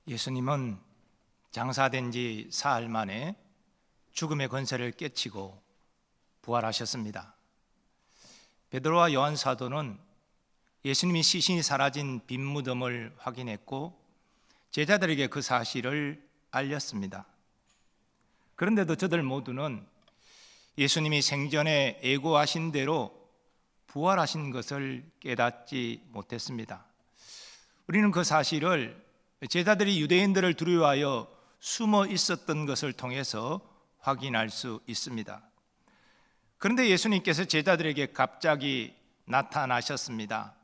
예수님은 장사된 지 사흘 만에 죽음의 권세를 깨치고 부활하셨습니다. 베드로와 요한 사도는 예수님이 시신이 사라진 빈 무덤을 확인했고 제자들에게 그 사실을 알렸습니다. 그런데도 저들 모두는 예수님이 생전에 예고하신 대로 부활하신 것을 깨닫지 못했습니다. 우리는 그 사실을 제자들이 유대인들을 두려워하여 숨어 있었던 것을 통해서 확인할 수 있습니다. 그런데 예수님께서 제자들에게 갑자기 나타나셨습니다.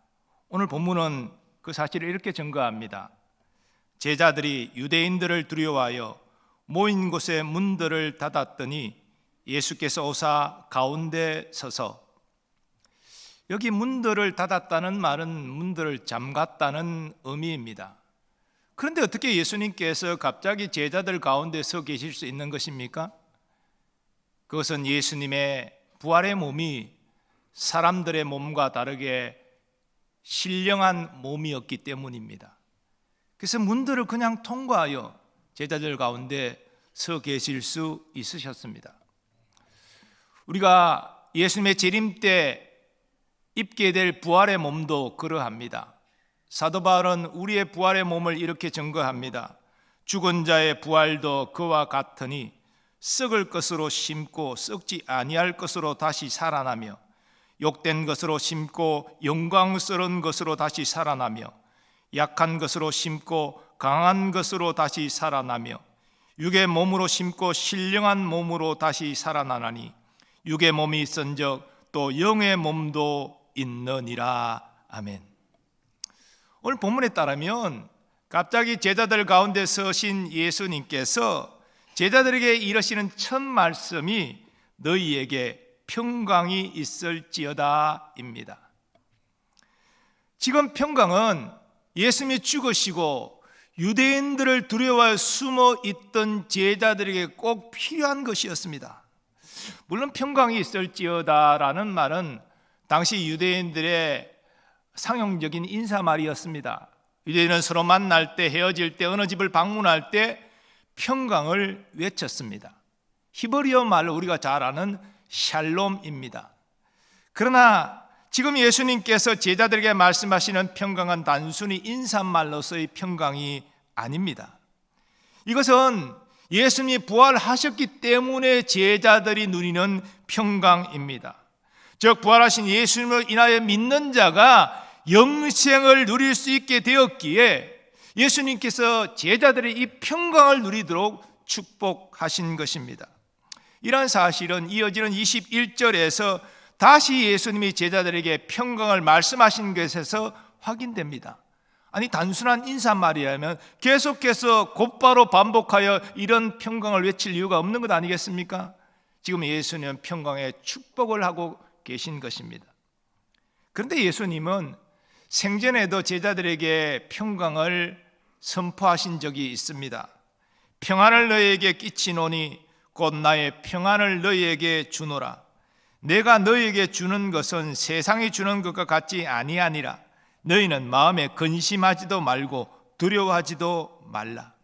오늘 본문은 그 사실을 이렇게 증거합니다. 제자들이 유대인들을 두려워하여 모인 곳에 문들을 닫았더니 예수께서 오사 가운데 서서, 여기 문들을 닫았다는 말은 문들을 잠갔다는 의미입니다. 그런데 어떻게 예수님께서 갑자기 제자들 가운데 서 계실 수 있는 것입니까? 그것은 예수님의 부활의 몸이 사람들의 몸과 다르게 신령한 몸이었기 때문입니다. 그래서 문들을 그냥 통과하여 제자들 가운데 서 계실 수 있으셨습니다. 우리가 예수님의 재림 때 입게 될 부활의 몸도 그러합니다. 사도 바울은 우리의 부활의 몸을 이렇게 증거합니다. 죽은 자의 부활도 그와 같으니 썩을 것으로 심고 썩지 아니할 것으로 다시 살아나며, 욕된 것으로 심고 영광스러운 것으로 다시 살아나며, 약한 것으로 심고 강한 것으로 다시 살아나며, 육의 몸으로 심고 신령한 몸으로 다시 살아나나니 육의 몸이 있은즉 또 영의 몸도 있느니라. 아멘. 오늘 본문에 따르면 갑자기 제자들 가운데 서신 예수님께서 제자들에게 이르시는 첫 말씀이 너희에게 평강이 있을지어다 입니다. 지금 평강은 예수님이 죽으시고 유대인들을 두려워하여 숨어 있던 제자들에게 꼭 필요한 것이었습니다. 물론 평강이 있을지어다라는 말은 당시 유대인들의 상용적인 인사말이었습니다. 유대인은 서로 만날 때, 헤어질 때, 어느 집을 방문할 때 평강을 외쳤습니다. 히브리어 말로 우리가 잘 아는 샬롬입니다. 그러나 지금 예수님께서 제자들에게 말씀하시는 평강은 단순히 인사말로서의 평강이 아닙니다. 이것은 예수님이 부활하셨기 때문에 제자들이 누리는 평강입니다. 즉 부활하신 예수님을 인하여 믿는 자가 영생을 누릴 수 있게 되었기에 예수님께서 제자들의 이 평강을 누리도록 축복하신 것입니다. 이러한 사실은 이어지는 21절에서 다시 예수님이 제자들에게 평강을 말씀하신 것에서 확인됩니다. 아니 단순한 인사말이라면 계속해서 곧바로 반복하여 이런 평강을 외칠 이유가 없는 것 아니겠습니까? 지금 예수님은 평강의 축복을 하고 계신 것입니다. 그런데 예수님은 생전에도 제자들에게 평강을 선포하신 적이 있습니다. 평안을 너희에게 끼치노니 곧 나의 평안을 너희에게 주노라. 내가 너희에게 주는 것은 세상이 주는 것과 같지 아니하니라. 너희는 마음에 근심하지도 말고 두려워하지도 말라.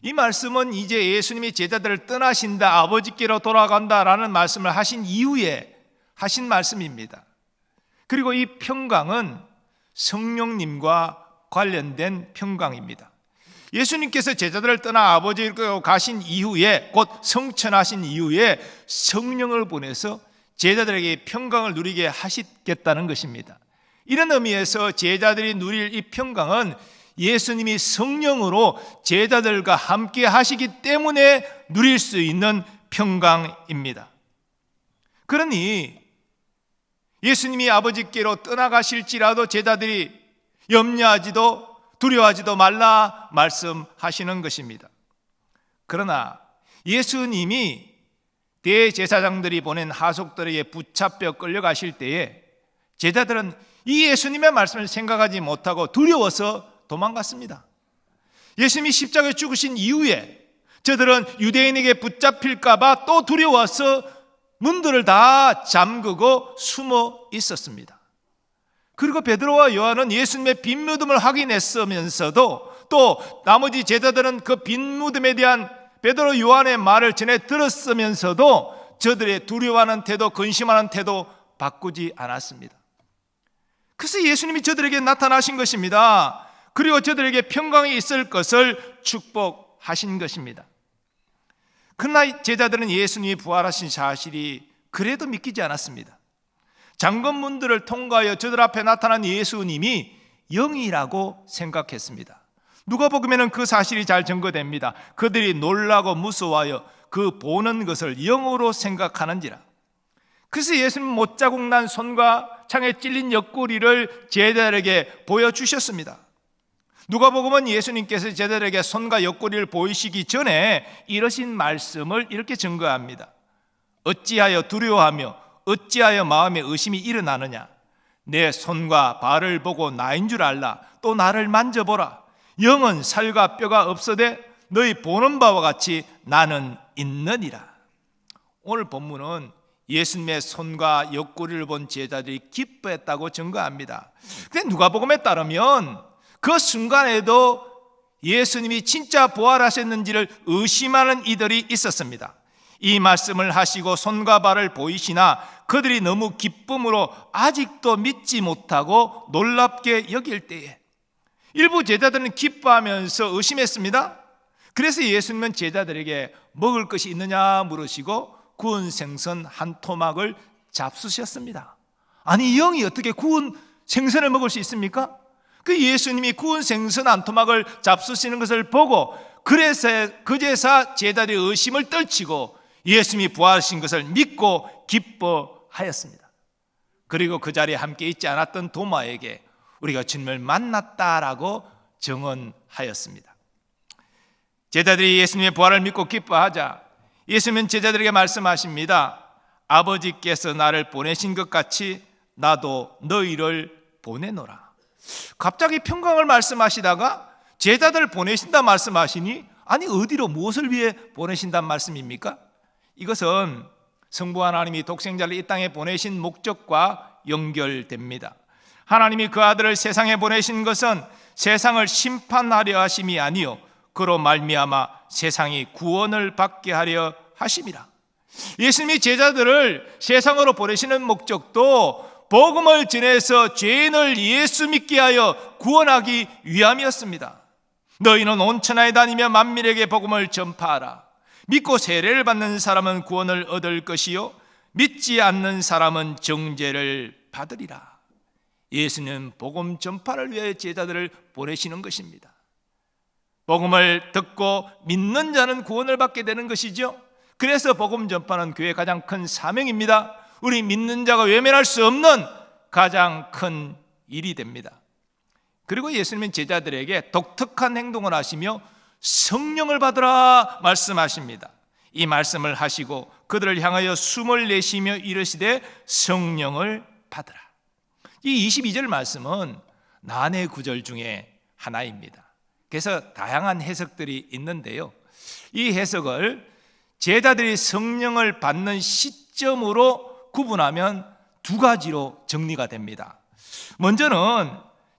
이 말씀은 이제 예수님이 제자들을 떠나신다, 아버지께로 돌아간다라는 말씀을 하신 이후에 하신 말씀입니다. 그리고 이 평강은 성령님과 관련된 평강입니다. 예수님께서 제자들을 떠나 아버지께로 가신 이후에, 곧 성천하신 이후에 성령을 보내서 제자들에게 평강을 누리게 하시겠다는 것입니다. 이런 의미에서 제자들이 누릴 이 평강은 예수님이 성령으로 제자들과 함께 하시기 때문에 누릴 수 있는 평강입니다. 그러니 예수님이 아버지께로 떠나가실지라도 제자들이 염려하지도 두려워하지도 말라 말씀하시는 것입니다. 그러나 예수님이 대제사장들이 보낸 하속들에게 붙잡혀 끌려가실 때에 제자들은 이 예수님의 말씀을 생각하지 못하고 두려워서 도망갔습니다. 예수님이 십자가에 죽으신 이후에 저들은 유대인에게 붙잡힐까 봐 또 두려워서 문들을 다 잠그고 숨어 있었습니다. 그리고 베드로와 요한은 예수님의 빈 무덤을 확인했으면서도 또 나머지 제자들은 그 빈 무덤에 대한 베드로 요한의 말을 전해 들었으면서도 저들의 두려워하는 태도, 근심하는 태도 바꾸지 않았습니다. 그래서 예수님이 저들에게 나타나신 것입니다. 그리고 저들에게 평강이 있을 것을 축복하신 것입니다. 그러나 제자들은 예수님이 부활하신 사실이 그래도 믿기지 않았습니다. 장검문들을 통과하여 저들 앞에 나타난 예수님이 영이라고 생각했습니다. 누가복음에는 그 사실이 잘 증거됩니다. 그들이 놀라고 무서워하여 그 보는 것을 영으로 생각하는지라. 그래서 예수님은 못자국 난 손과 창에 찔린 옆구리를 제자들에게 보여주셨습니다. 누가복음은 예수님께서 제자들에게 손과 옆구리를 보이시기 전에 이러신 말씀을 이렇게 증거합니다. 어찌하여 두려워하며 어찌하여 마음에 의심이 일어나느냐. 내 손과 발을 보고 나인 줄 알라. 또 나를 만져보라. 영은 살과 뼈가 없어되 너희 보는 바와 같이 나는 있느니라. 오늘 본문은 예수님의 손과 옆구리를 본 제자들이 기뻐했다고 증거합니다. 그런데 누가복음에 따르면 그 순간에도 예수님이 진짜 부활하셨는지를 의심하는 이들이 있었습니다. 이 말씀을 하시고 손과 발을 보이시나 그들이 너무 기쁨으로 아직도 믿지 못하고 놀랍게 여길 때에 일부 제자들은 기뻐하면서 의심했습니다. 그래서 예수님은 제자들에게 먹을 것이 있느냐 물으시고 구운 생선 한 토막을 잡수셨습니다. 아니, 영이 어떻게 구운 생선을 먹을 수 있습니까? 그 예수님이 구운 생선 한 토막을 잡수시는 것을 보고 그제서 제자들의 의심을 떨치고 예수님이 부활하신 것을 믿고 기뻐하였습니다. 그리고 그 자리에 함께 있지 않았던 도마에게 우리가 주님을 만났다라고 증언하였습니다. 제자들이 예수님의 부활을 믿고 기뻐하자 예수님은 제자들에게 말씀하십니다. 아버지께서 나를 보내신 것 같이 나도 너희를 보내노라. 갑자기 평강을 말씀하시다가 제자들을 보내신다 말씀하시니 아니 어디로 무엇을 위해 보내신단 말씀입니까? 이것은 성부 하나님이 독생자를 이 땅에 보내신 목적과 연결됩니다. 하나님이 그 아들을 세상에 보내신 것은 세상을 심판하려 하심이 아니요 그로 말미암아 세상이 구원을 받게 하려 하심이라. 예수님이 제자들을 세상으로 보내시는 목적도 복음을 전해서 죄인을 예수 믿게 하여 구원하기 위함이었습니다. 너희는 온 천하에 다니며 만민에게 복음을 전파하라. 믿고 세례를 받는 사람은 구원을 얻을 것이요 믿지 않는 사람은 정죄를 받으리라. 예수는 복음 전파를 위해 제자들을 보내시는 것입니다. 복음을 듣고 믿는 자는 구원을 받게 되는 것이죠. 그래서 복음 전파는 교회의 가장 큰 사명입니다. 우리 믿는 자가 외면할 수 없는 가장 큰 일이 됩니다. 그리고 예수님은 제자들에게 독특한 행동을 하시며 성령을 받으라 말씀하십니다. 이 말씀을 하시고 그들을 향하여 숨을 내쉬며 이르시되 성령을 받으라. 이 22절 말씀은 난해 구절 중에 하나입니다. 그래서 다양한 해석들이 있는데요. 이 해석을 제자들이 성령을 받는 시점으로 구분하면 두 가지로 정리가 됩니다. 먼저는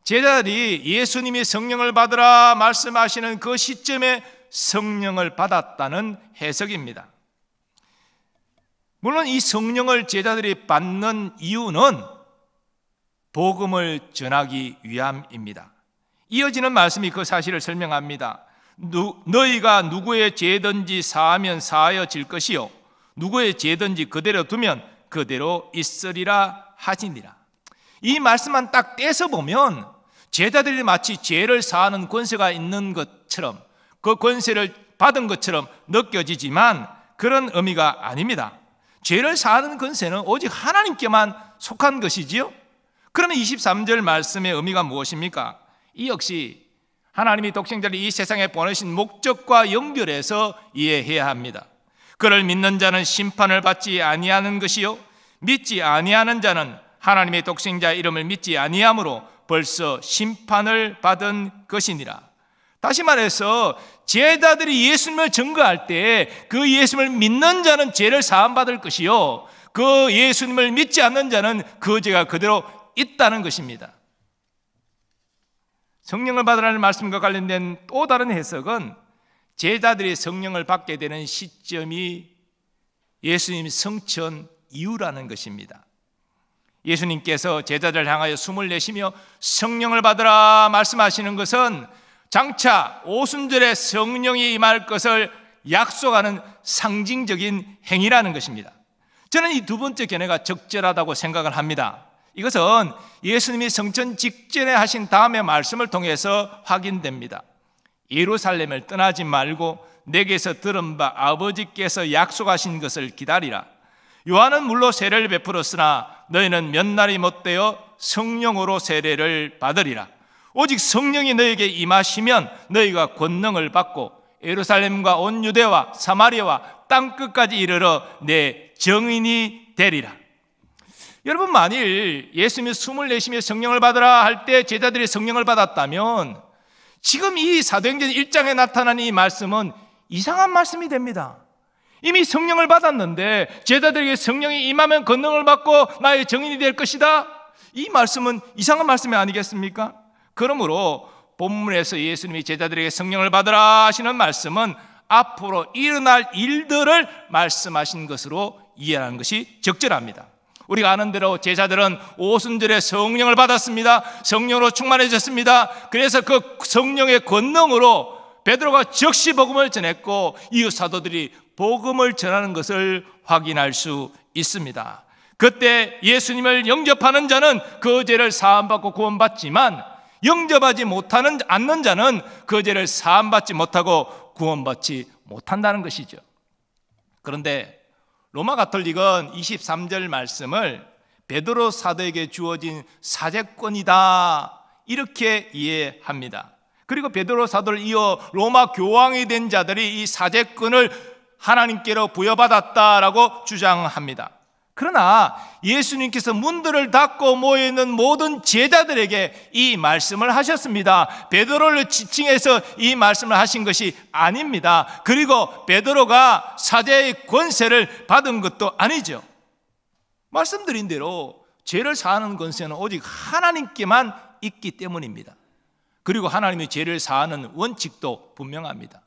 제자들이 예수님이 성령을 받으라 말씀하시는 그 시점에 성령을 받았다는 해석입니다. 물론 이 성령을 제자들이 받는 이유는 복음을 전하기 위함입니다. 이어지는 말씀이 그 사실을 설명합니다. 너희가 누구의 죄든지 사하면 사하여질 것이요 누구의 죄든지 그대로 두면 그대로 있으리라 하시니라. 이 말씀만 딱 떼서 보면 제자들이 마치 죄를 사하는 권세가 있는 것처럼 그 권세를 받은 것처럼 느껴지지만 그런 의미가 아닙니다. 죄를 사하는 권세는 오직 하나님께만 속한 것이지요. 그러면 23절 말씀의 의미가 무엇입니까? 이 역시 하나님이 독생자를 이 세상에 보내신 목적과 연결해서 이해해야 합니다. 그를 믿는 자는 심판을 받지 아니하는 것이요 믿지 아니하는 자는 하나님의 독생자 이름을 믿지 아니함으로 벌써 심판을 받은 것이니라. 다시 말해서 제자들이 예수님을 증거할 때 그 예수님을 믿는 자는 죄를 사함받을 것이요 그 예수님을 믿지 않는 자는 그 죄가 그대로 있다는 것입니다. 성령을 받으라는 말씀과 관련된 또 다른 해석은 제자들이 성령을 받게 되는 시점이 예수님 성천 이후라는 것입니다. 예수님께서 제자들을 향하여 숨을 내쉬며 성령을 받으라 말씀하시는 것은 장차 오순절에 성령이 임할 것을 약속하는 상징적인 행위라는 것입니다. 저는 이 두 번째 견해가 적절하다고 생각을 합니다. 이것은 예수님이 성천 직전에 하신 다음의 말씀을 통해서 확인됩니다. 예루살렘을 떠나지 말고 내게서 들은 바 아버지께서 약속하신 것을 기다리라. 요한은 물로 세례를 베풀었으나 너희는 몇 날이 못되어 성령으로 세례를 받으리라. 오직 성령이 너희에게 임하시면 너희가 권능을 받고 예루살렘과 온 유대와 사마리아와 땅끝까지 이르러 내 증인이 되리라. 여러분, 만일 예수님이 숨을 내쉬며 성령을 받으라 할 때 제자들이 성령을 받았다면 지금 이 사도행전 1장에 나타난 이 말씀은 이상한 말씀이 됩니다. 이미 성령을 받았는데 제자들에게 성령이 임하면 권능을 받고 나의 증인이 될 것이다. 이 말씀은 이상한 말씀이 아니겠습니까? 그러므로 본문에서 예수님이 제자들에게 성령을 받으라 하시는 말씀은 앞으로 일어날 일들을 말씀하신 것으로 이해하는 것이 적절합니다. 우리가 아는 대로 제자들은 오순절에 성령을 받았습니다. 성령으로 충만해졌습니다. 그래서 그 성령의 권능으로 베드로가 즉시 복음을 전했고 이웃 사도들이 복음을 전하는 것을 확인할 수 있습니다. 그때 예수님을 영접하는 자는 그 죄를 사함받고 구원받지만 영접하지 않는 자는 그 죄를 사함받지 못하고 구원받지 못한다는 것이죠. 그런데 로마 가톨릭은 23절 말씀을 베드로 사도에게 주어진 사제권이다 이렇게 이해합니다. 그리고 베드로 사도를 이어 로마 교황이 된 자들이 이 사제권을 하나님께로 부여받았다라고 주장합니다. 그러나 예수님께서 문들을 닫고 모여있는 모든 제자들에게 이 말씀을 하셨습니다. 베드로를 지칭해서 이 말씀을 하신 것이 아닙니다. 그리고 베드로가 사제의 권세를 받은 것도 아니죠. 말씀드린 대로 죄를 사하는 권세는 오직 하나님께만 있기 때문입니다. 그리고 하나님이 죄를 사하는 원칙도 분명합니다.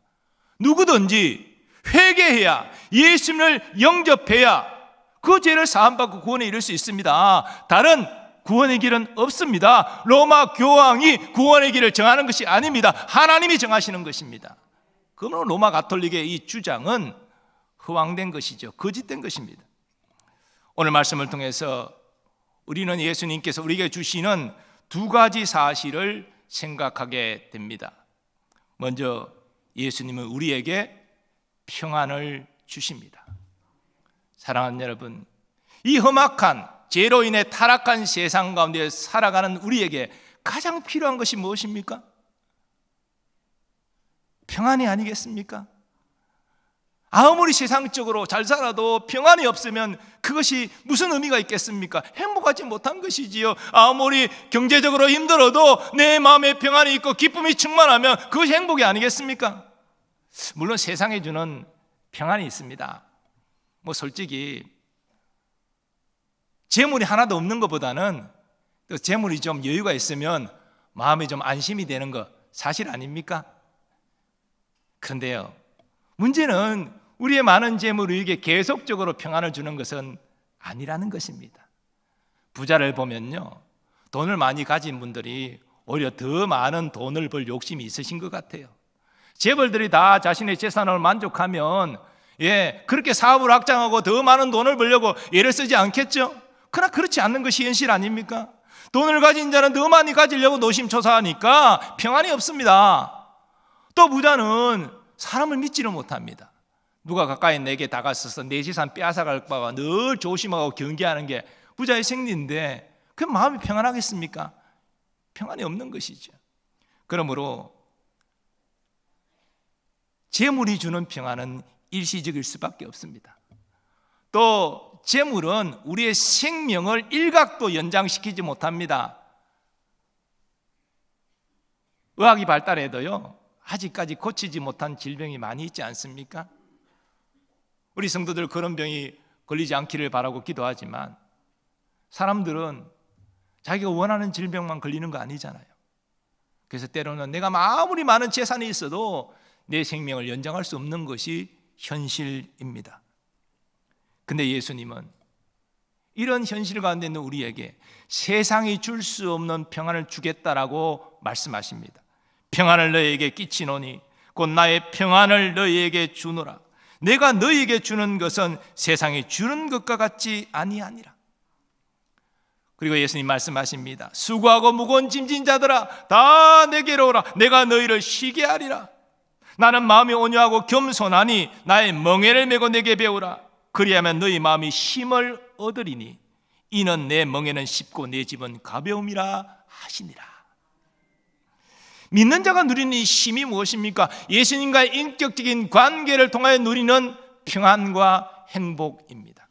누구든지 회개해야, 예수님을 영접해야 그 죄를 사함받고 구원에 이를 수 있습니다. 다른 구원의 길은 없습니다. 로마 교황이 구원의 길을 정하는 것이 아닙니다. 하나님이 정하시는 것입니다. 그러므로 로마 가톨릭의 이 주장은 허황된 것이죠. 거짓된 것입니다. 오늘 말씀을 통해서 우리는 예수님께서 우리에게 주시는 두 가지 사실을 생각하게 됩니다. 먼저 예수님은 우리에게 평안을 주십니다. 사랑하는 여러분, 이 험악한 죄로 인해 타락한 세상 가운데 살아가는 우리에게 가장 필요한 것이 무엇입니까? 평안이 아니겠습니까? 아무리 세상적으로 잘 살아도 평안이 없으면 그것이 무슨 의미가 있겠습니까? 행복하지 못한 것이지요. 아무리 경제적으로 힘들어도 내 마음에 평안이 있고 기쁨이 충만하면 그것이 행복이 아니겠습니까? 물론 세상에 주는 평안이 있습니다. 솔직히 재물이 하나도 없는 것보다는 또 재물이 좀 여유가 있으면 마음이 좀 안심이 되는 거 사실 아닙니까? 그런데요, 문제는 우리의 많은 재물이 우리에게 계속적으로 평안을 주는 것은 아니라는 것입니다. 부자를 보면요, 돈을 많이 가진 분들이 오히려 더 많은 돈을 벌 욕심이 있으신 것 같아요. 재벌들이 다 자신의 재산을 만족하면 그렇게 사업을 확장하고 더 많은 돈을 벌려고 애를 쓰지 않겠죠? 그러나 그렇지 않는 것이 현실 아닙니까? 돈을 가진 자는 더 많이 가지려고 노심초사하니까 평안이 없습니다. 또 부자는 사람을 믿지를 못합니다. 누가 가까이 내게 다가서서 내 재산 빼앗아갈까 봐 늘 조심하고 경계하는 게 부자의 생리인데 그 마음이 평안하겠습니까? 평안이 없는 것이죠. 그러므로 재물이 주는 평안은 일시적일 수밖에 없습니다. 또 재물은 우리의 생명을 일각도 연장시키지 못합니다. 의학이 발달해도요, 아직까지 고치지 못한 질병이 많이 있지 않습니까? 우리 성도들 그런 병이 걸리지 않기를 바라고 기도하지만 사람들은 자기가 원하는 질병만 걸리는 거 아니잖아요. 그래서 때로는 내가 아무리 많은 재산이 있어도 내 생명을 연장할 수 없는 것이 현실입니다. 근데 예수님은 이런 현실 가운데 있는 우리에게 세상이 줄 수 없는 평안을 주겠다라고 말씀하십니다. 평안을 너희에게 끼치노니 곧 나의 평안을 너희에게 주노라. 내가 너희에게 주는 것은 세상이 주는 것과 같지 아니하니라. 그리고 예수님 말씀하십니다. 수고하고 무거운 짐진 자들아 다 내게로 오라. 내가 너희를 쉬게 하리라. 나는 마음이 온유하고 겸손하니 나의 멍에를 메고 내게 배우라. 그리하면 너희 마음이 쉼을 얻으리니 이는 내 멍에는 쉽고 내 짐은 가벼움이라 하시니라. 믿는 자가 누리는 이 쉼이 무엇입니까? 예수님과의 인격적인 관계를 통하여 누리는 평안과 행복입니다.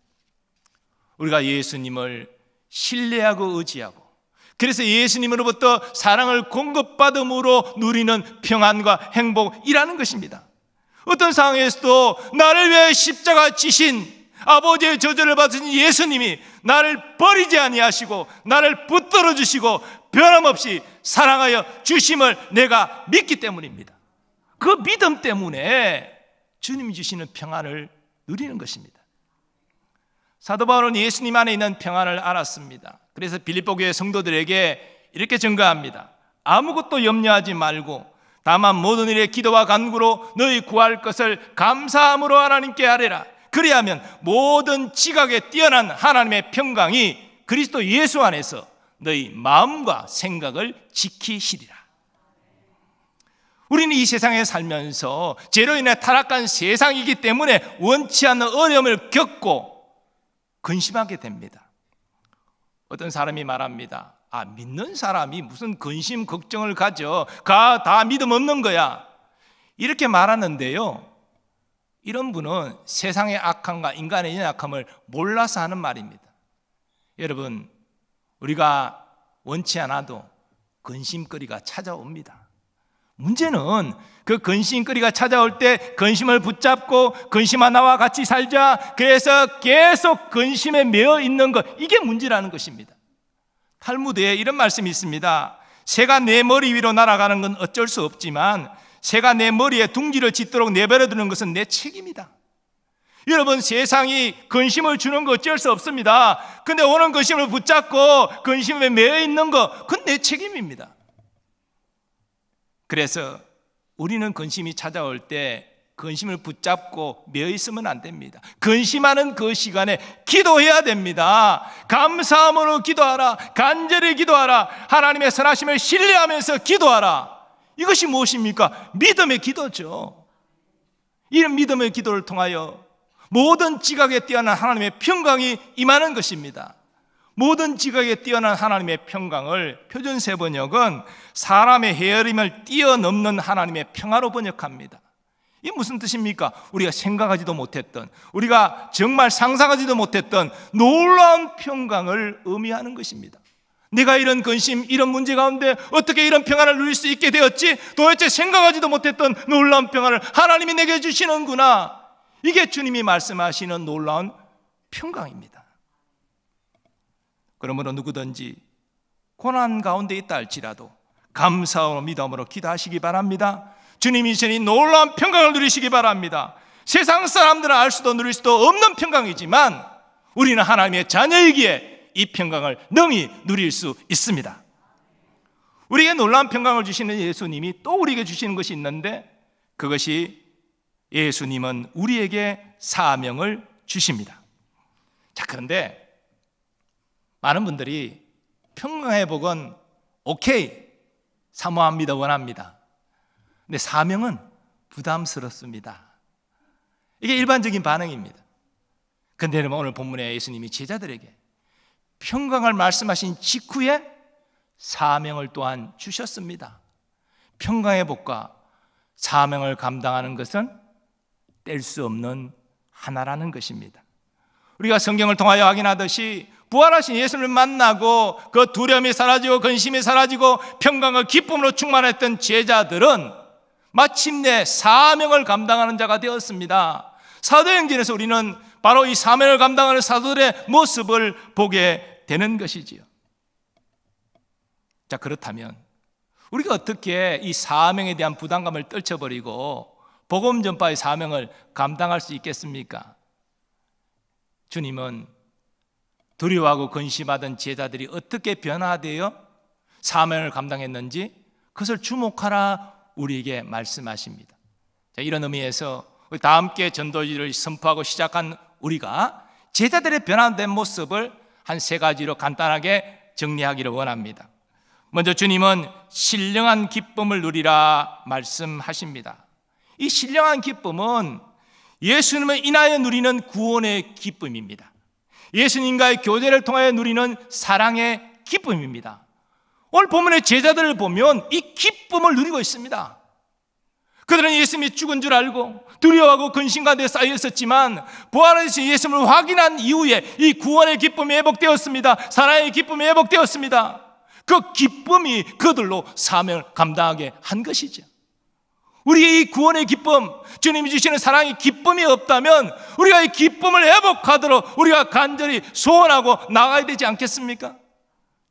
우리가 예수님을 신뢰하고 의지하고 그래서 예수님으로부터 사랑을 공급받음으로 누리는 평안과 행복이라는 것입니다. 어떤 상황에서도 나를 위해 십자가 지신 아버지의 저주를 받으신 예수님이 나를 버리지 아니하시고 나를 붙들어 주시고 변함없이 사랑하여 주심을 내가 믿기 때문입니다. 그 믿음 때문에 주님이 주시는 평안을 누리는 것입니다. 사도 바울은 예수님 안에 있는 평안을 알았습니다. 그래서 빌립보 교회 성도들에게 이렇게 증거합니다. 아무것도 염려하지 말고 다만 모든 일에 기도와 간구로 너희 구할 것을 감사함으로 하나님께 아뢰라. 그리하면 모든 지각에 뛰어난 하나님의 평강이 그리스도 예수 안에서 너희 마음과 생각을 지키시리라. 우리는 이 세상에 살면서 죄로 인해 타락한 세상이기 때문에 원치 않는 어려움을 겪고 근심하게 됩니다. 어떤 사람이 말합니다. 믿는 사람이 무슨 근심 걱정을 가져? 다 믿음 없는 거야. 이렇게 말하는데요, 이런 분은 세상의 악함과 인간의 연약함을 몰라서 하는 말입니다. 여러분, 우리가 원치 않아도 근심거리가 찾아옵니다. 문제는 그 근심거리가 찾아올 때 근심을 붙잡고 근심아 나와 같이 살자, 그래서 계속 근심에 매여 있는 것, 이게 문제라는 것입니다. 탈무드에 이런 말씀이 있습니다. 새가 내 머리 위로 날아가는 건 어쩔 수 없지만 새가 내 머리에 둥지를 짓도록 내버려 두는 것은 내 책임이다. 여러분, 세상이 근심을 주는 거 어쩔 수 없습니다. 근데 오는 근심을 붙잡고 근심에 매여 있는 거, 그건 내 책임입니다. 그래서 우리는 근심이 찾아올 때 근심을 붙잡고 매여 있으면 안 됩니다. 근심하는 그 시간에 기도해야 됩니다. 감사함으로 기도하라. 간절히 기도하라. 하나님의 선하심을 신뢰하면서 기도하라. 이것이 무엇입니까? 믿음의 기도죠. 이런 믿음의 기도를 통하여 모든 지각에 뛰어난 하나님의 평강이 임하는 것입니다. 모든 지각에 뛰어난 하나님의 평강을 표준세 번역은 사람의 헤아림을 뛰어넘는 하나님의 평화로 번역합니다. 이게 무슨 뜻입니까? 우리가 생각하지도 못했던, 우리가 정말 상상하지도 못했던 놀라운 평강을 의미하는 것입니다. 내가 이런 근심, 이런 문제 가운데 어떻게 이런 평안을 누릴 수 있게 되었지? 도대체 생각하지도 못했던 놀라운 평안을 하나님이 내게 주시는구나. 이게 주님이 말씀하시는 놀라운 평강입니다. 그러므로 누구든지 고난 가운데 있다 할지라도 감사와 믿음으로 기도하시기 바랍니다. 주님이 주신 놀라운 평강을 누리시기 바랍니다. 세상 사람들은 알 수도 누릴 수도 없는 평강이지만 우리는 하나님의 자녀이기에 이 평강을 능히 누릴 수 있습니다. 우리에게 놀라운 평강을 주시는 예수님이 또 우리에게 주시는 것이 있는데, 그것이 예수님은 우리에게 사명을 주십니다. 자, 그런데 많은 분들이 평강의 복은 오케이, 사모합니다, 원합니다. 근데 사명은 부담스럽습니다. 이게 일반적인 반응입니다. 그런데 여러분, 오늘 본문에 예수님이 제자들에게 평강을 말씀하신 직후에 사명을 또한 주셨습니다. 평강의 복과 사명을 감당하는 것은 뗄 수 없는 하나라는 것입니다. 우리가 성경을 통하여 확인하듯이 부활하신 예수를 만나고 그 두려움이 사라지고 근심이 사라지고 평강과 기쁨으로 충만했던 제자들은 마침내 사명을 감당하는 자가 되었습니다. 사도행전에서 우리는 바로 이 사명을 감당하는 사도들의 모습을 보게 되는 것이지요. 자, 그렇다면 우리가 어떻게 이 사명에 대한 부담감을 떨쳐버리고 복음 전파의 사명을 감당할 수 있겠습니까? 주님은 두려워하고 근심하던 제자들이 어떻게 변화되어 사명을 감당했는지 그것을 주목하라 우리에게 말씀하십니다. 자, 이런 의미에서 다 함께 전도지를 선포하고 시작한 우리가 제자들의 변화된 모습을 한 세 가지로 간단하게 정리하기를 원합니다. 먼저 주님은 신령한 기쁨을 누리라 말씀하십니다. 이 신령한 기쁨은 예수님을 인하여 누리는 구원의 기쁨입니다. 예수님과의 교제를 통하여 누리는 사랑의 기쁨입니다. 오늘 본문의 제자들을 보면 이 기쁨을 누리고 있습니다. 그들은 예수님이 죽은 줄 알고 두려워하고 근심 가운데 쌓여 있었지만 부활하신 예수님을 확인한 이후에 이 구원의 기쁨이 회복되었습니다. 사랑의 기쁨이 회복되었습니다. 그 기쁨이 그들로 사명을 감당하게 한 것이죠. 우리의 이 구원의 기쁨, 주님이 주시는 사랑의 기쁨이 없다면 우리가 이 기쁨을 회복하도록 우리가 간절히 소원하고 나가야 되지 않겠습니까?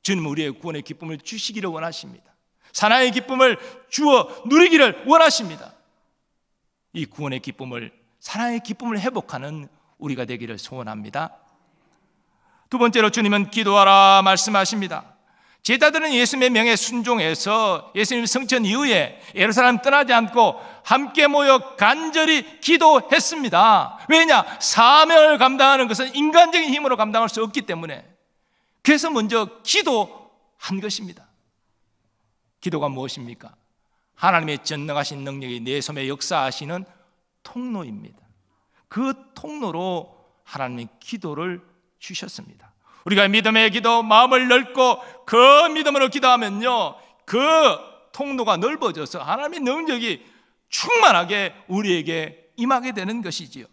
주님은 우리의 구원의 기쁨을 주시기를 원하십니다. 사랑의 기쁨을 주어 누리기를 원하십니다. 이 구원의 기쁨을, 사랑의 기쁨을 회복하는 우리가 되기를 소원합니다. 두 번째로 주님은 기도하라 말씀하십니다. 제자들은 예수님의 명에 순종해서 예수님 성천 이후에 예루살렘 떠나지 않고 함께 모여 간절히 기도했습니다. 왜냐? 사명을 감당하는 것은 인간적인 힘으로 감당할 수 없기 때문에. 그래서 먼저 기도한 것입니다. 기도가 무엇입니까? 하나님의 전능하신 능력이 내 삶에 역사하시는 통로입니다. 그 통로로 하나님의 기도를 주셨습니다. 우리가 믿음의 기도, 마음을 넓고 그 믿음으로 기도하면요, 그 통로가 넓어져서 하나님의 능력이 충만하게 우리에게 임하게 되는 것이지요.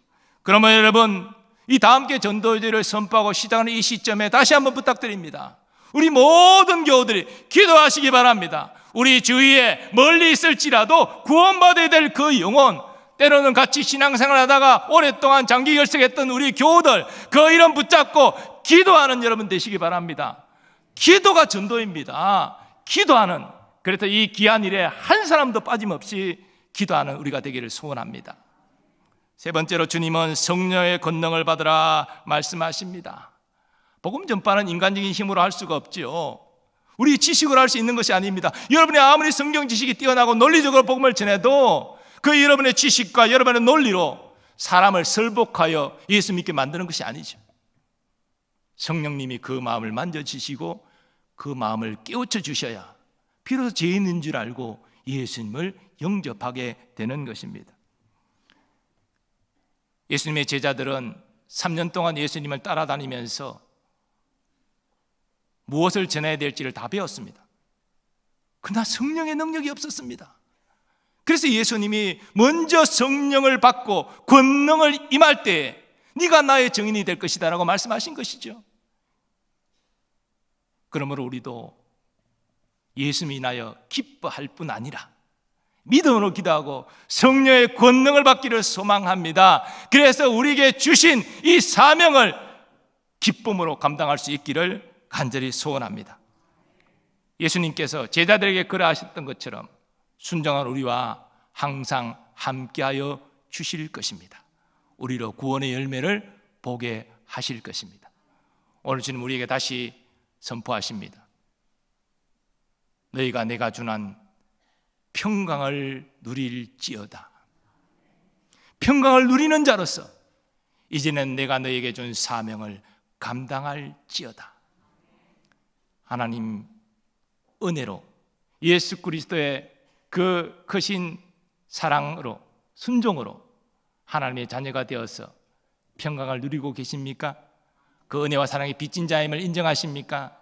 그러면 여러분, 이 다 함께 전도제를 선포하고 시작하는 이 시점에 다시 한번 부탁드립니다. 우리 모든 교우들이 기도하시기 바랍니다. 우리 주위에 멀리 있을지라도 구원받아야 될 그 영혼, 때로는 같이 신앙생활 하다가 오랫동안 장기 결석했던 우리 교우들, 그 이름 붙잡고 기도하는 여러분 되시기 바랍니다. 기도가 전도입니다. 기도하는, 그래서 이 귀한 일에 한 사람도 빠짐없이 기도하는 우리가 되기를 소원합니다. 세 번째로 주님은 성령의 권능을 받으라 말씀하십니다. 복음 전파는 인간적인 힘으로 할 수가 없지요. 우리 지식으로 할 수 있는 것이 아닙니다. 여러분이 아무리 성경 지식이 뛰어나고 논리적으로 복음을 전해도 그 여러분의 지식과 여러분의 논리로 사람을 설복하여 예수 믿게 만드는 것이 아니죠. 성령님이 그 마음을 만져주시고 그 마음을 깨우쳐 주셔야 비로소 죄인인 줄 알고 예수님을 영접하게 되는 것입니다. 예수님의 제자들은 3년 동안 예수님을 따라다니면서 무엇을 전해야 될지를 다 배웠습니다. 그러나 성령의 능력이 없었습니다. 그래서 예수님이 먼저 성령을 받고 권능을 임할 때에 네가 나의 증인이 될 것이다 라고 말씀하신 것이죠. 그러므로 우리도 예수님이 인하여 기뻐할 뿐 아니라 믿음으로 기도하고 성령의 권능을 받기를 소망합니다. 그래서 우리에게 주신 이 사명을 기쁨으로 감당할 수 있기를 간절히 소원합니다. 예수님께서 제자들에게 그러하셨던 것처럼 순종한 우리와 항상 함께하여 주실 것입니다. 우리로 구원의 열매를 보게 하실 것입니다. 오늘 주님 우리에게 다시 선포하십니다. 너희가 내가 준한 평강을 누릴지어다. 평강을 누리는 자로서 이제는 내가 너에게 준 사명을 감당할지어다. 하나님 은혜로 예수 그리스도의 그 크신 사랑으로 순종으로 하나님의 자녀가 되어서 평강을 누리고 계십니까? 그 은혜와 사랑의 빚진 자임을 인정하십니까?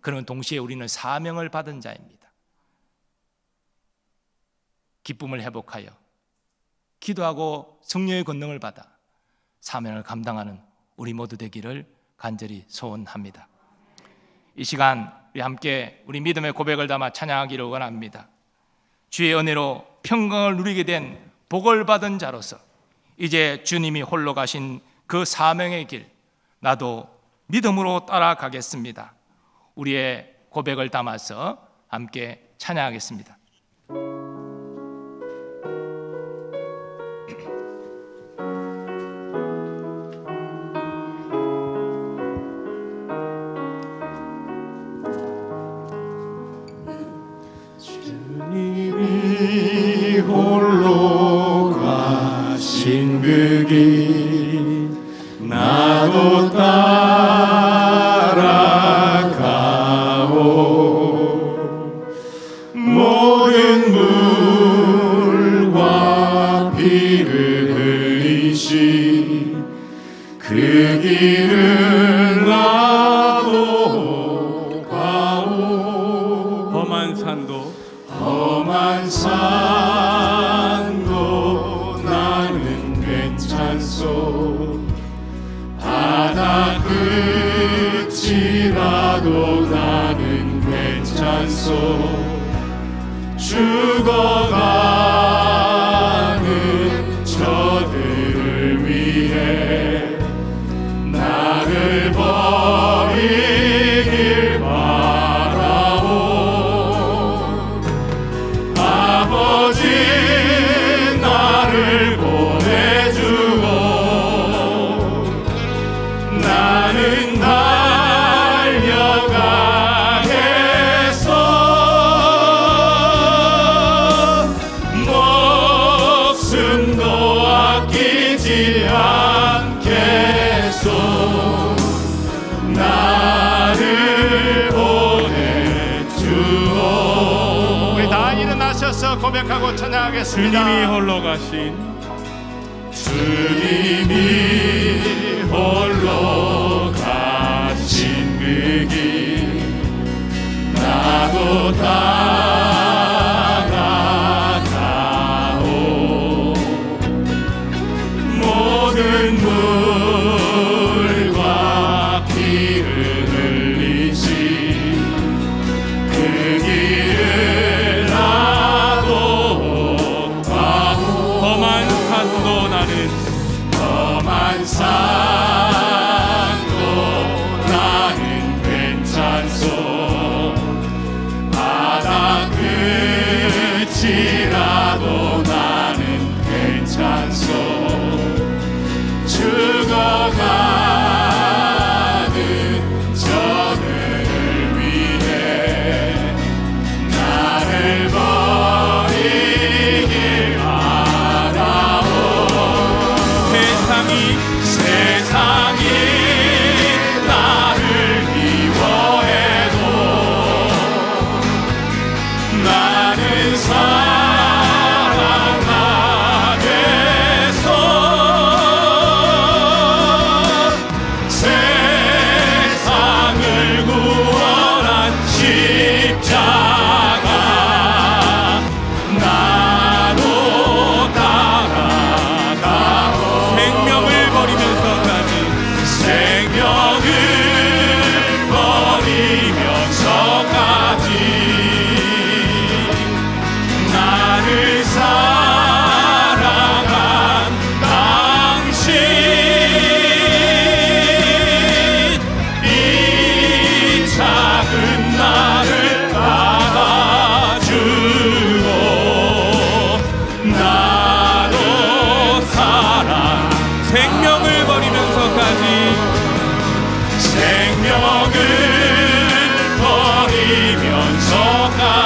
그러면 동시에 우리는 사명을 받은 자입니다. 기쁨을 회복하여 기도하고 성령의 권능을 받아 사명을 감당하는 우리 모두 되기를 간절히 소원합니다. 이 시간 우리 함께 우리 믿음의 고백을 담아 찬양하기를 원합니다. 주의 은혜로 평강을 누리게 된 복을 받은 자로서 이제 주님이 홀로 가신 그 사명의 길 나도 믿음으로 따라가겠습니다. 우리의 고백을 담아서 함께 찬양하겠습니다. 주님이 홀로 가신 그 길 나도 따라가오. 모든 물과 피를 흘리신 그 길을 나도 가오. 험한 산도 험한 산도 나는 괜찮소. 바다 끝이라도 나는 괜찮소. 죽어가는 저들을 위해 나를 버리길 바라오. 아버지 나를 보내주고 나는 달려가겠소. 목숨도 아끼지 않겠소. 나를 보내주오. 우리 다 일어나셔서 고백하고 찬양하겠습니다. 주님이 홀로 가신 주님이 홀로 가신 그 길 나도 따라가오. 모든 물과 피를 흘리신 그 길을 나도 가오. 험한 산도 나는 험한 산도 나는 괜찮소. 바다 끝이라도 나는 괜찮소. 죽어가는 저들을 위해 나를 버리길 바라오. 세상이 나를 미워해도 나는 사랑하겠소. 세상을 구원한 십자가 나도 따라가오. 생명을 버리면서까지 생명을 버리면서까지 나를 사랑한 당신 이 작은 나를 받아주고 나도 사랑 생명을 버리면서까지 생명을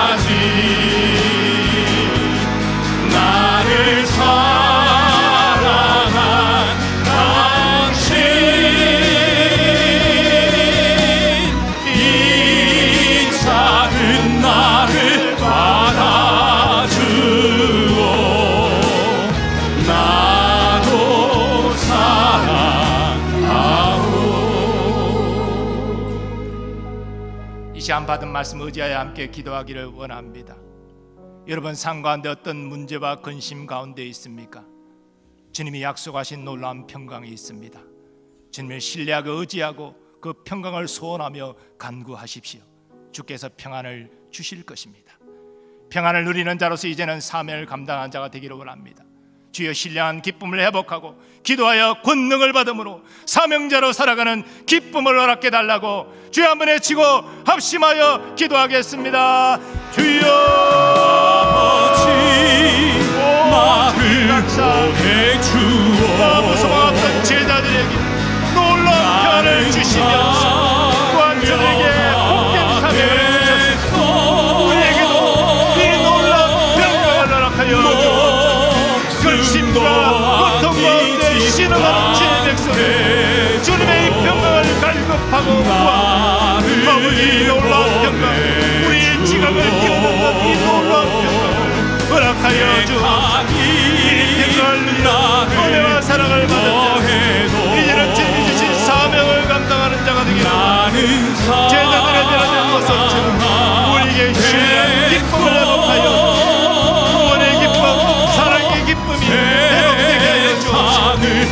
버리면서까지 나를 사랑한 당신 이 작은 나를 받아주오. 나도 사랑하오. 이 시간 받은 말씀 의지하여 함께 기도하기를 원합니다. 여러분 삶 가운데 어떤 문제와 근심 가운데 있습니까? 주님이 약속하신 놀라운 평강이 있습니다. 주님을 신뢰하고 의지하고 그 평강을 소원하며 간구하십시오. 주께서 평안을 주실 것입니다. 평안을 누리는 자로서 이제는 사명을 감당한 자가 되기를 원합니다. 주여 신령한 기쁨을 회복하고 기도하여 권능을 받음으로 사명자로 살아가는 기쁨을 허락해 달라고 주여 한번 외치고 합심하여 기도하겠습니다. 주여 나를 보내주오. 무서워했던 제자들에게 놀라운 편을 주시면서 또한 저에게 복된 사명을 주셨습니다. 우리에게도 이 놀라운 평강을 허락하여 주옵소서. 근심과 고통 가운데 신음하는 주의 백성들 주님의 이 평강을 갈급하고 구하고 아버지 놀라운 평강 우리의 지각을 뛰어넘는 이 놀라운 평강을 허락하여 주옵소서. 이 평강을 누리는 은혜와 사랑을 받은 자 이제는 주님이 주신 사명을 감당하는 자가 되기를 제자들의 대한 것처럼 우리에게 신뢰 기쁨을 회복하여 구원의 기쁨 사랑의 기쁨이 회복되게 하여 주옵소서.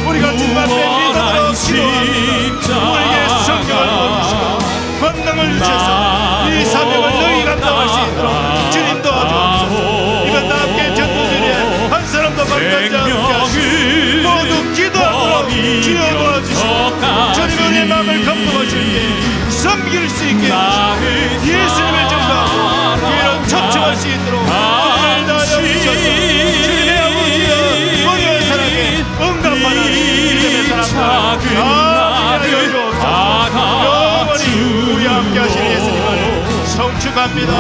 우리가 주님 앞에 믿음으로 기도합니다. 우리에게 성령을 부어주시고 권능을 주셔서 이 사명을 너희 감당할 수 있도록 주님 도와주옵소서. 이번 다 함께 전도전에 한 사람도 방관자 함께 하시고 모두 기도하도록 주여 도와주시고 주님 우리의 마음을 감동하실 때 섬길 수 있게 해주시고 예수님을 전도하고 이런 초청할 수 있도록 은혜를 다하여 주셔서 주님의 아버지여 은혜와 사랑에 응답하는 믿음의 사람들 아버지여 주옵소서. 영원히 우리 함께 하신 예수님을 성축합니다.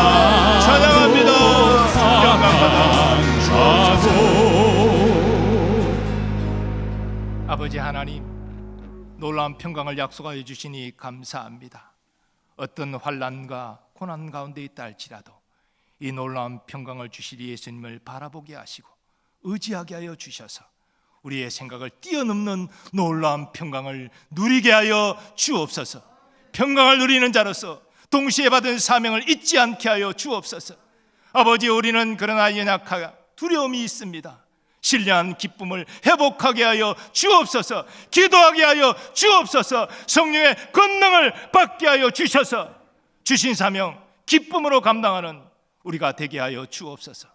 찬양합니다. 영광받아 주옵소서. 아버지 하나님 놀라운 평강을 약속하여 주시니 감사합니다. 어떤 환난과 고난 가운데 있다 할지라도 이 놀라운 평강을 주실 예수님을 바라보게 하시고 의지하게 하여 주셔서 우리의 생각을 뛰어넘는 놀라운 평강을 누리게 하여 주옵소서. 평강을 누리는 자로서 동시에 받은 사명을 잊지 않게 하여 주옵소서. 아버지 우리는 그러나 연약하여 두려움이 있습니다. 신령한 기쁨을 회복하게 하여 주옵소서. 기도하게 하여 주옵소서. 성령의 권능을 받게 하여 주셔서 주신 사명 기쁨으로 감당하는 우리가 되게 하여 주옵소서.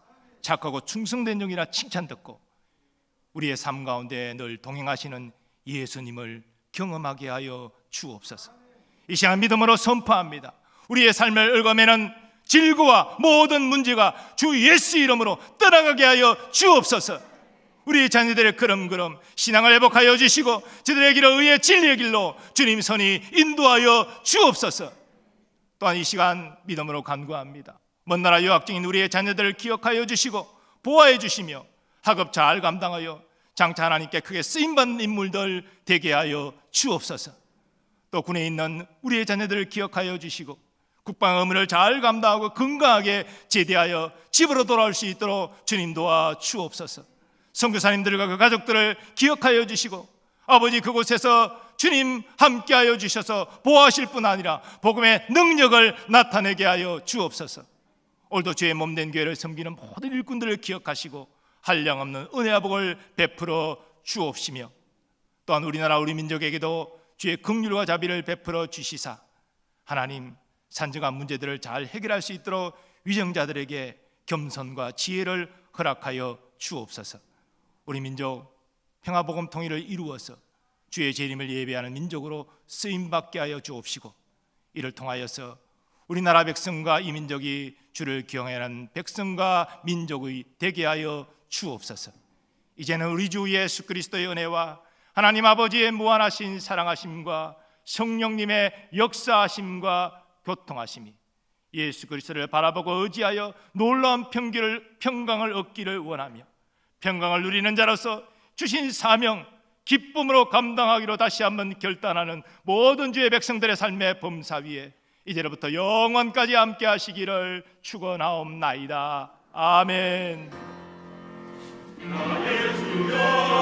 착하고 충성된 종이라 칭찬 듣고 우리의 삶 가운데 늘 동행하시는 예수님을 경험하게 하여 주옵소서. 이 시간 믿음으로 선포합니다. 우리의 삶을 얽어매는 질고와 모든 문제가 주 예수 이름으로 떠나가게 하여 주옵소서. 우리 자녀들의 걸음걸음 신앙을 회복하여 주시고 저들의 길을 의의 진리의 길로 주님 선이 인도하여 주옵소서. 또한 이 시간 믿음으로 간구합니다. 먼 나라 유학 중인 우리의 자녀들을 기억하여 주시고 보호해 주시며 학업 잘 감당하여 장차 하나님께 크게 쓰임받는 인물들 되게 하여 주옵소서. 또 군에 있는 우리의 자녀들을 기억하여 주시고 국방 의무를 잘 감당하고 건강하게 제대하여 집으로 돌아올 수 있도록 주님 도와 주옵소서. 선교사님들과 그 가족들을 기억하여 주시고 아버지 그곳에서 주님 함께하여 주셔서 보호하실 뿐 아니라 복음의 능력을 나타내게 하여 주옵소서. 오늘도 주의 몸된 교회를 섬기는 모든 일꾼들을 기억하시고 한량없는 은혜와 복을 베풀어 주옵시며 또한 우리나라 우리 민족에게도 주의 긍휼과 자비를 베풀어 주시사 하나님 산정한 문제들을 잘 해결할 수 있도록 위정자들에게 겸손과 지혜를 허락하여 주옵소서. 우리 민족 평화복음 통일을 이루어서 주의 재림을 예배하는 민족으로 쓰임받게 하여 주옵시고 이를 통하여서 우리나라 백성과 이 민족이 주를 경외하는 백성과 민족의 되게 하여 주옵소서. 이제는 우리 주 예수 그리스도의 은혜와 하나님 아버지의 무한하신 사랑하심과 성령님의 역사하심과 교통하심이 예수 그리스도를 바라보고 의지하여 놀라운 평강을 얻기를 원하며 평강을 누리는 자로서 주신 사명 기쁨으로 감당하기로 다시 한번 결단하는 모든 주의 백성들의 삶의 범사 위에 이제로부터 영원까지 함께 하시기를 축원하옵나이다. 아멘. 나의 주여